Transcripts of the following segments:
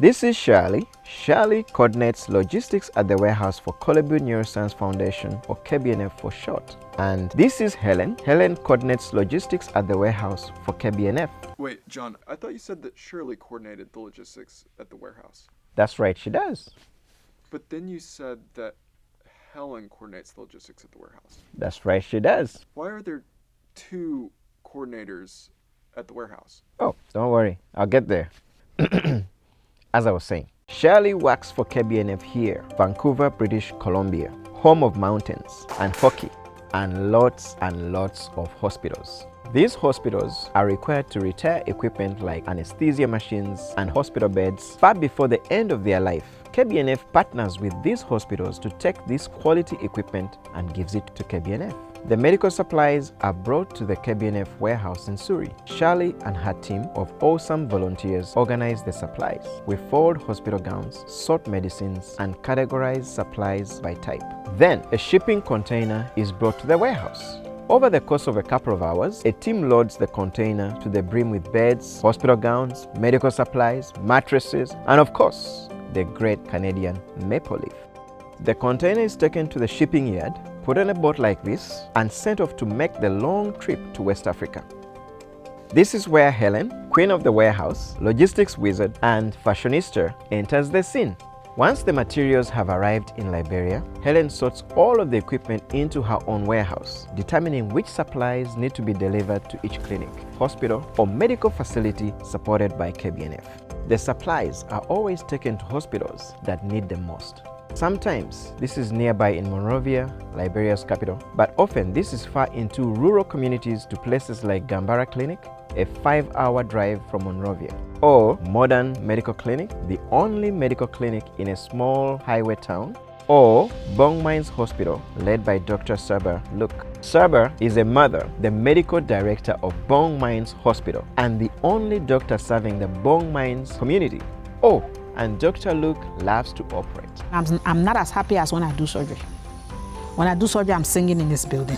This is Shirley. Shirley coordinates logistics at the warehouse for Korle-Bu Neuroscience Foundation, or KBNF for short. And this is Helen. Helen coordinates logistics at the warehouse for KBNF. Wait, John, I thought you said that Shirley coordinated the logistics at the warehouse. That's right, she does. But then you said that Helen coordinates the logistics at the warehouse. That's right, she does. Why are there two coordinators at the warehouse? Oh, don't worry, I'll get there. As I was saying, Shirley works for KBNF here, Vancouver, British Columbia, home of mountains and hockey and lots of hospitals. These hospitals are required to retire equipment like anesthesia machines and hospital beds far before the end of their life. KBNF partners with these hospitals to take this quality equipment and gives it to KBNF. The medical supplies are brought to the KBNF warehouse in Surrey. Shirley and her team of awesome volunteers organize the supplies. We fold hospital gowns, sort medicines, and categorize supplies by type. Then, a shipping container is brought to the warehouse. Over the course of a couple of hours, a team loads the container to the brim with beds, hospital gowns, medical supplies, mattresses, and of course, the great Canadian maple leaf. The container is taken to the shipping yard, put on a boat like this, and sent off to make the long trip to West Africa. This is where Helen, queen of the warehouse, logistics wizard, and fashionista, enters the scene. Once the materials have arrived in Liberia, Helen sorts all of the equipment into her own warehouse, determining which supplies need to be delivered to each clinic, hospital, or medical facility supported by KBNF. The supplies are always taken to hospitals that need them most. Sometimes this is nearby in Monrovia, Liberia's capital, but often this is far into rural communities to places like Gambara Clinic, a 5-hour drive from Monrovia, or Modern Medical Clinic, the only medical clinic in a small highway town, or Bong Mines Hospital, led by Dr. Saber Luke. Saber is a mother, the medical director of Bong Mines Hospital, and the only doctor serving the Bong Mines community. Oh, and Dr. Luke loves to operate. I'm not as happy as when I do surgery. When I do surgery, I'm singing in this building.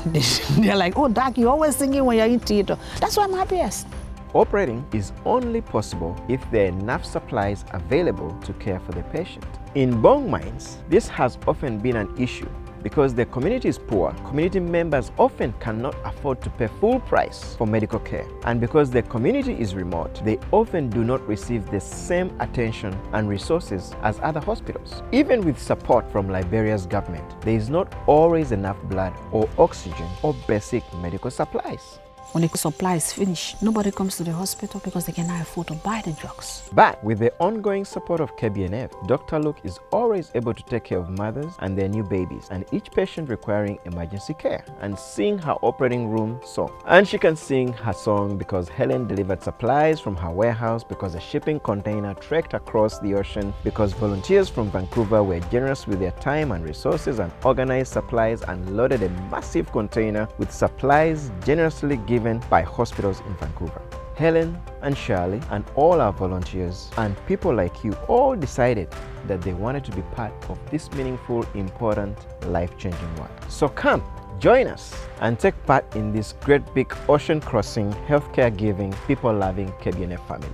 They're like, oh, Doc, you're always singing when you're in theater. That's why I'm happiest. Operating is only possible if there are enough supplies available to care for the patient. In Bong Mines, this has often been an issue because the community is poor. Community members often cannot afford to pay full price for medical care. And because the community is remote, they often do not receive the same attention and resources as other hospitals. Even with support from Liberia's government, there is not always enough blood or oxygen or basic medical supplies. When the supply is finished, nobody comes to the hospital because they cannot afford to buy the drugs. But with the ongoing support of KBNF, Dr. Luke is always able to take care of mothers and their new babies, and each patient requiring emergency care, and sing her operating room song. And she can sing her song because Helen delivered supplies from her warehouse, because a shipping container trekked across the ocean, because volunteers from Vancouver were generous with their time and resources and organized supplies and loaded a massive container with supplies generously given by hospitals in Vancouver. Helen and Shirley and all our volunteers and people like you all decided that they wanted to be part of this meaningful, important, life-changing work. So come, join us and take part in this great big ocean-crossing, healthcare-giving, people-loving KBNF family.